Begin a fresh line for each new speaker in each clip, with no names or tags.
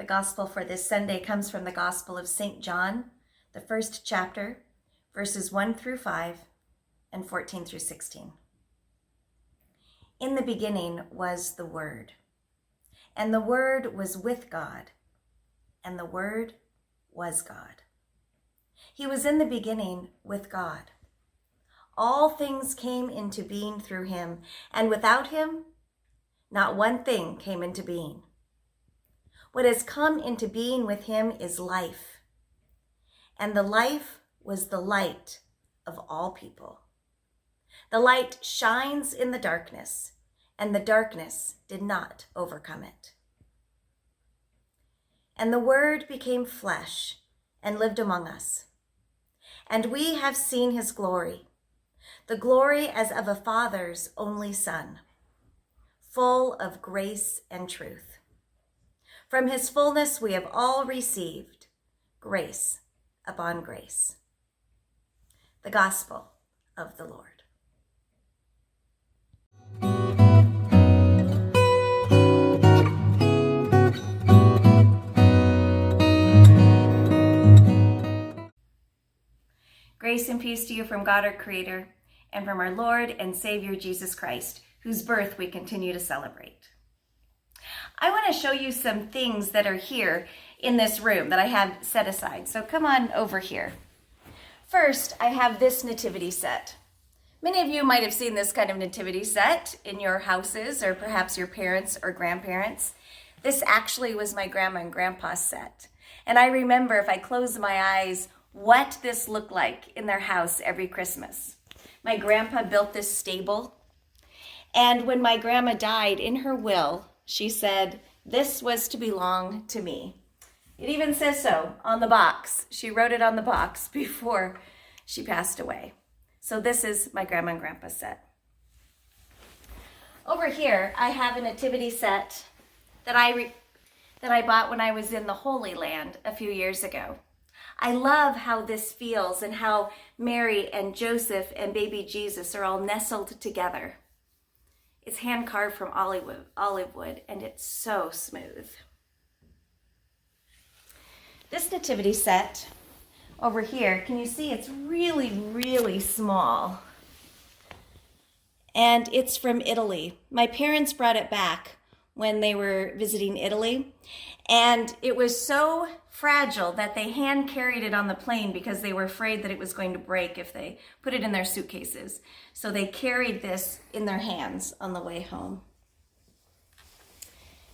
gospel for this Sunday comes from the Gospel of St. John, the first chapter, verses 1 through 5 and 14 through 16. In the beginning was the Word, and the Word was with God, and the Word was God. He was in the beginning with God. All things came into being through him, and without him, not one thing came into being. What has come into being with him is life, and the life was the light of all people. The light shines in the darkness, and the darkness did not overcome it. And the Word became flesh and lived among us, and we have seen his glory, the glory as of a Father's only Son, full of grace and truth. From his fullness we have all received grace upon grace. The Gospel of the Lord. Grace and peace to you from God our Creator and from our Lord and Savior Jesus Christ, whose birth we continue to celebrate. I want to show you some things that are here in this room that I have set aside. So come on over here. First, I have this nativity set. Many of you might have seen this kind of nativity set in your houses or perhaps your parents or grandparents. This actually was my grandma and grandpa's set. And I remember, if I close my eyes, what this looked like in their house every Christmas. My grandpa built this stable, and when my grandma died, in her will, she said, this was to belong to me. It even says so on the box. She wrote it on the box before she passed away. So this is my grandma and grandpa's set. Over here, I have a nativity set that I bought when I was in the Holy Land a few years ago. I love how this feels and how Mary and Joseph and baby Jesus are all nestled together. It's hand carved from olive wood, and it's so smooth. This nativity set over here, can you see it's really, really small? And it's from Italy. My parents brought it back when they were visiting Italy, and it was so fragile that they hand carried it on the plane because they were afraid that it was going to break if they put it in their suitcases. So they carried this in their hands on the way home.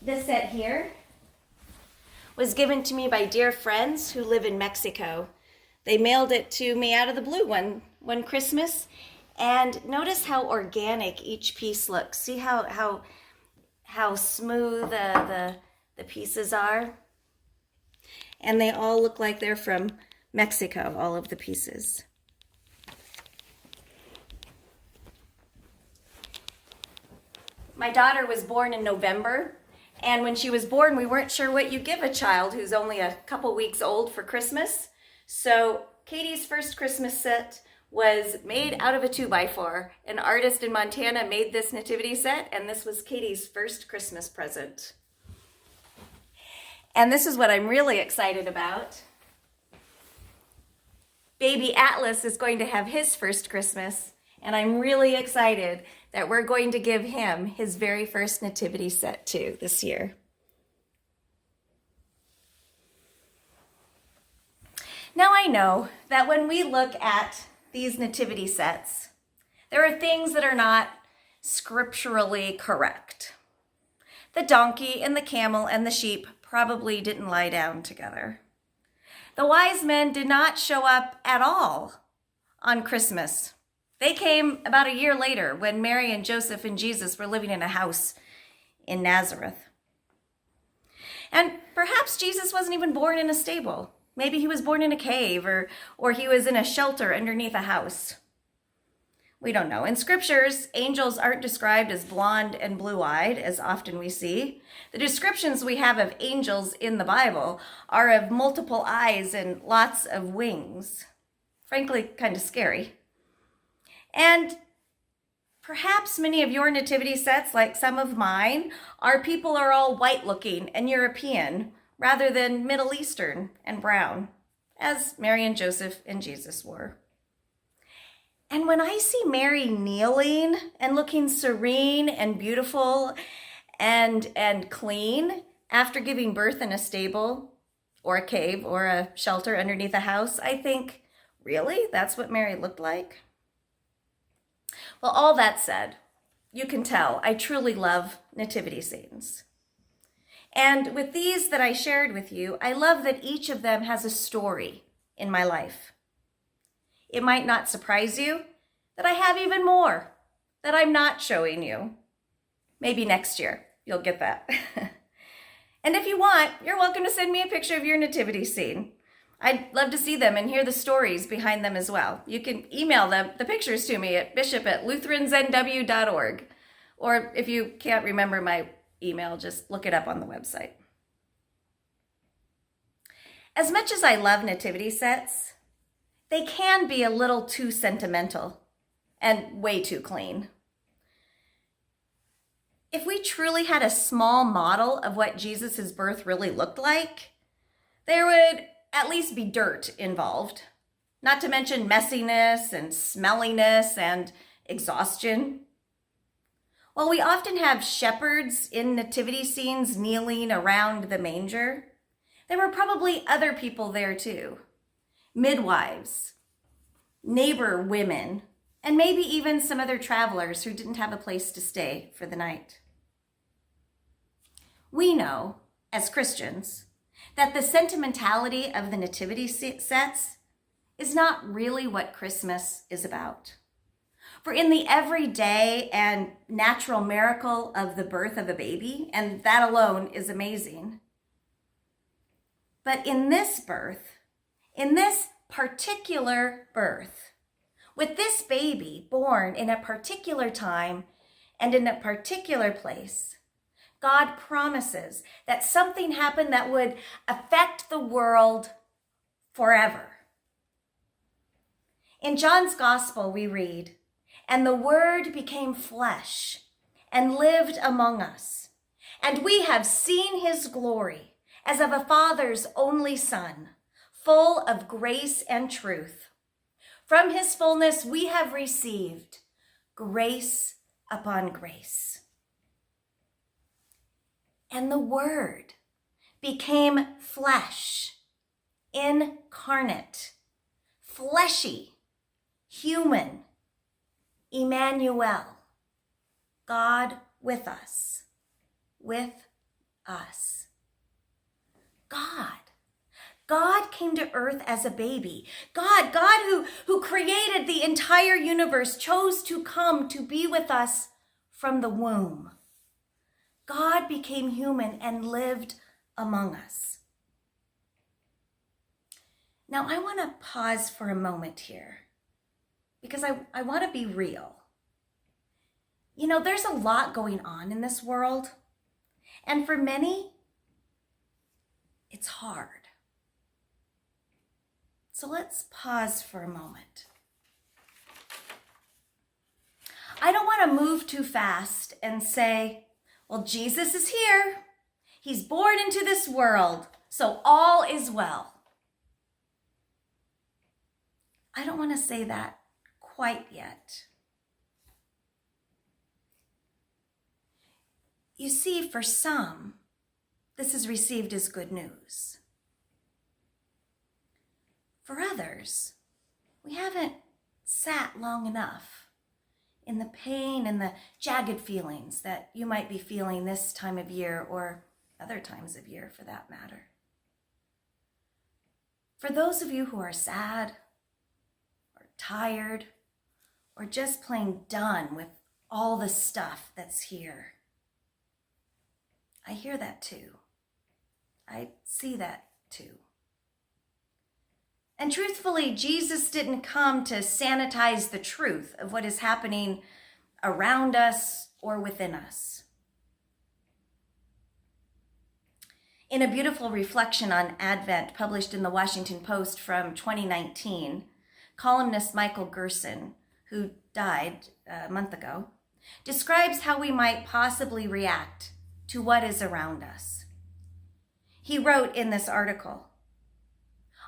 This set here was given to me by dear friends who live in Mexico. They mailed it to me out of the blue one Christmas, and notice how organic each piece looks. See how smooth the pieces are? And they all look like they're from Mexico, all of the pieces. My daughter was born in November, and when she was born, we weren't sure what you give a child who's only a couple weeks old for Christmas. So Katie's first Christmas set was made out of a 2x4. An artist in Montana made this nativity set, and this was Katie's first Christmas present. And this is what I'm really excited about. Baby Atlas is going to have his first Christmas, and I'm really excited that we're going to give him his very first nativity set too this year. Now I know that when we look at these nativity sets, there are things that are not scripturally correct. The donkey and the camel and the sheep probably didn't lie down together. The wise men did not show up at all on Christmas. They came about a year later when Mary and Joseph and Jesus were living in a house in Nazareth. And perhaps Jesus wasn't even born in a stable. Maybe he was born in a cave or he was in a shelter underneath a house. We don't know. In scriptures, angels aren't described as blonde and blue-eyed, as often we see. The descriptions we have of angels in the Bible are of multiple eyes and lots of wings. Frankly, kind of scary. And perhaps many of your nativity sets, like some of mine, people are all white-looking and European, rather than Middle Eastern and brown, as Mary and Joseph and Jesus were. And when I see Mary kneeling and looking serene and beautiful and clean after giving birth in a stable or a cave or a shelter underneath a house, I think, really? That's what Mary looked like? Well, all that said, you can tell I truly love nativity scenes. And with these that I shared with you, I love that each of them has a story in my life. It might not surprise you that I have even more that I'm not showing you. Maybe next year you'll get that. And if you want, you're welcome to send me a picture of your nativity scene. I'd love to see them and hear the stories behind them as well. You can email the pictures to me at bishop@lutheransnw.org. Or if you can't remember my email, just look it up on the website. As much as I love nativity sets, they can be a little too sentimental and way too clean. If we truly had a small model of what Jesus' birth really looked like, there would at least be dirt involved, not to mention messiness and smelliness and exhaustion. While we often have shepherds in nativity scenes kneeling around the manger, there were probably other people there too. Midwives, neighbor women, and maybe even some other travelers who didn't have a place to stay for the night. We know, as Christians, that the sentimentality of the nativity sets is not really what Christmas is about. For in the everyday and natural miracle of the birth of a baby, and that alone is amazing, but in this birth, in this particular birth, with this baby born in a particular time and in a particular place, God promises that something happened that would affect the world forever. In John's Gospel, we read, "And the Word became flesh and lived among us, and we have seen his glory as of a Father's only Son, full of grace and truth. From his fullness we have received grace upon grace." And the Word became flesh, incarnate, fleshy, human, Emmanuel, God with us, with us. God came to earth as a baby. God who created the entire universe chose to come to be with us from the womb. God became human and lived among us. Now I want to pause for a moment here because I want to be real. You know, there's a lot going on in this world, and for many, it's hard. So let's pause for a moment. I don't want to move too fast and say, well, Jesus is here. He's born into this world, so all is well. I don't want to say that quite yet. You see, for some, this is received as good news. For others, we haven't sat long enough in the pain and the jagged feelings that you might be feeling this time of year or other times of year for that matter. For those of you who are sad or tired or just plain done with all the stuff that's here, I hear that too. I see that too. And truthfully, Jesus didn't come to sanitize the truth of what is happening around us or within us. In a beautiful reflection on Advent published in the Washington Post from 2019, columnist Michael Gerson, who died a month ago, describes how we might possibly react to what is around us. He wrote in this article,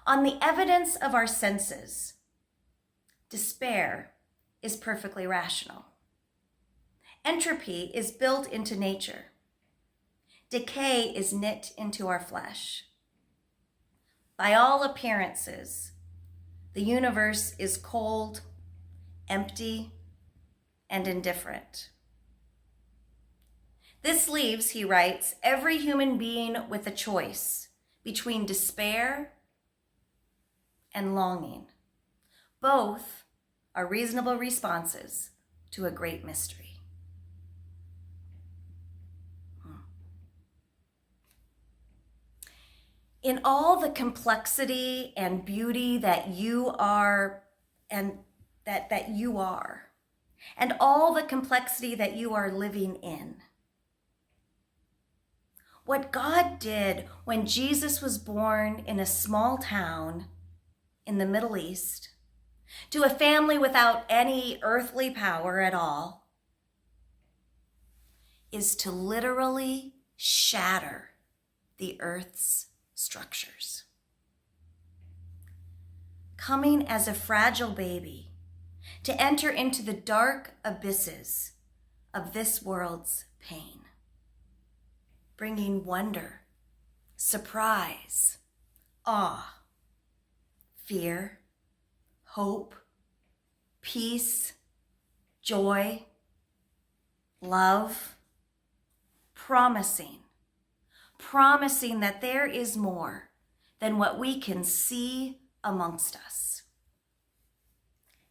"On the evidence of our senses, despair is perfectly rational. Entropy is built into nature. Decay is knit into our flesh. By all appearances, the universe is cold, empty, and indifferent. This leaves," he writes, "every human being with a choice between despair and longing. Both are reasonable responses to a great mystery." In all the complexity and beauty that you are, and that you are, and all the complexity that you are living in, what God did when Jesus was born in a small town in the Middle East to a family without any earthly power at all is to literally shatter the earth's structures. Coming as a fragile baby to enter into the dark abysses of this world's pain, bringing wonder, surprise, awe, fear, hope, peace, joy, love, promising that there is more than what we can see amongst us.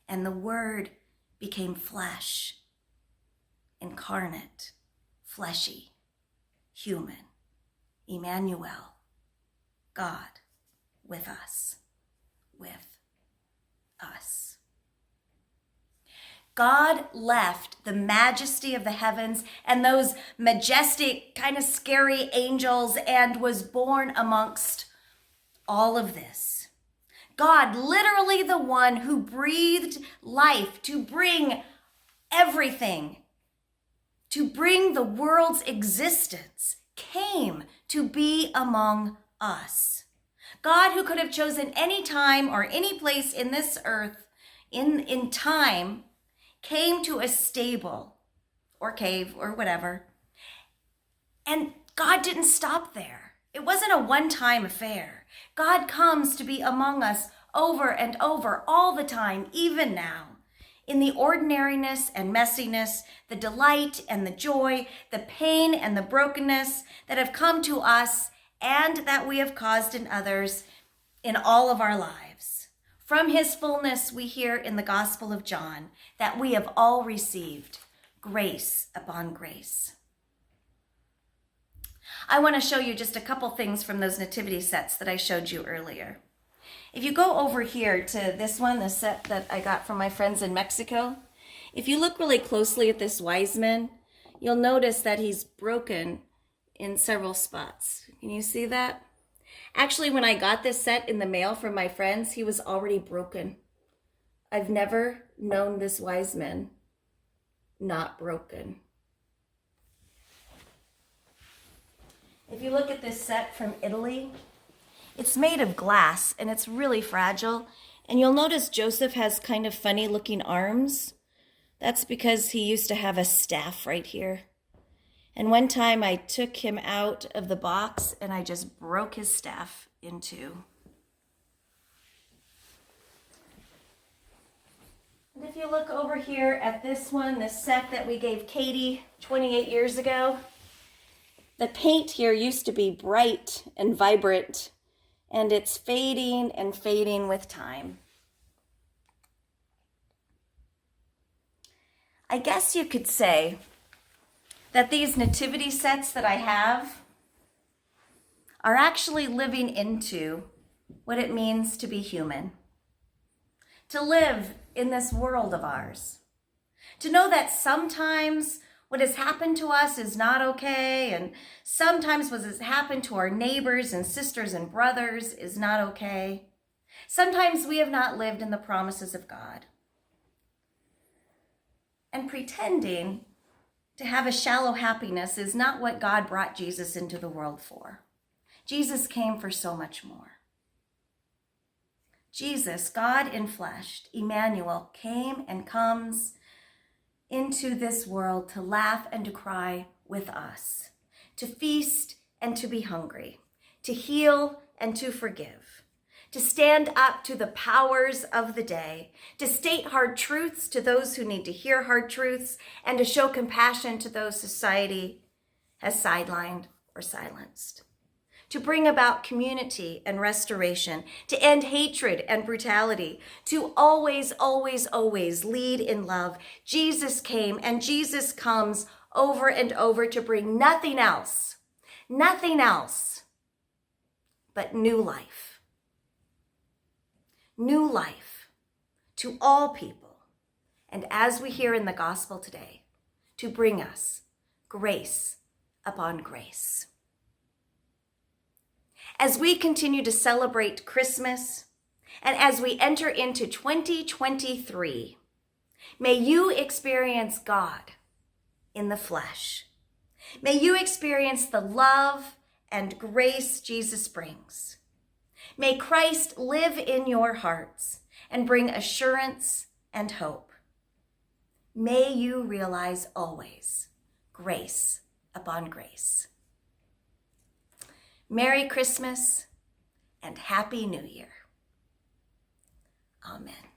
And the Word became flesh, incarnate, fleshy, human, Emmanuel, God with us, God left the majesty of the heavens and those majestic, kind of scary angels and was born amongst all of this. God, literally the one who breathed life to bring everything, to bring the world's existence, came to be among us. God, who could have chosen any time or any place in this earth, in time, came to a stable or cave or whatever. And God didn't stop there. It wasn't a one-time affair. God comes to be among us over and over all the time, even now, in the ordinariness and messiness, the delight and the joy, the pain and the brokenness that have come to us and that we have caused in others in all of our lives. From his fullness, we hear in the Gospel of John that we have all received grace upon grace. I want to show you just a couple things from those nativity sets that I showed you earlier. If you go over here to this one, the set that I got from my friends in Mexico, if you look really closely at this wise man, you'll notice that he's broken in several spots. Can you see that? Actually, when I got this set in the mail from my friends, he was already broken. I've never known this wise man not broken. If you look at this set from Italy, it's made of glass and it's really fragile. And you'll notice Joseph has kind of funny looking arms. That's because he used to have a staff right here. And one time I took him out of the box and I just broke his staff in two. And if you look over here at this one, the set that we gave Katie 28 years ago, the paint here used to be bright and vibrant, and it's fading and fading with time. I guess you could say that these nativity sets that I have are actually living into what it means to be human, to live in this world of ours, to know that sometimes what has happened to us is not okay, and sometimes what has happened to our neighbors and sisters and brothers is not okay. Sometimes we have not lived in the promises of God. And pretending to have a shallow happiness is not what God brought Jesus into the world for. Jesus came for so much more. Jesus, God in flesh, Emmanuel, came and comes into this world to laugh and to cry with us, to feast and to be hungry, to heal and to forgive, to stand up to the powers of the day, to state hard truths to those who need to hear hard truths, and to show compassion to those society has sidelined or silenced, to bring about community and restoration, to end hatred and brutality, to always, always, always lead in love. Jesus came and Jesus comes over and over to bring nothing else but new life to all people. And as we hear in the gospel today, to bring us grace upon grace. As we continue to celebrate Christmas, and as we enter into 2023, may you experience God in the flesh. May you experience the love and grace Jesus brings. May Christ live in your hearts and bring assurance and hope. May you realize always grace upon grace. Merry Christmas and Happy New Year. Amen.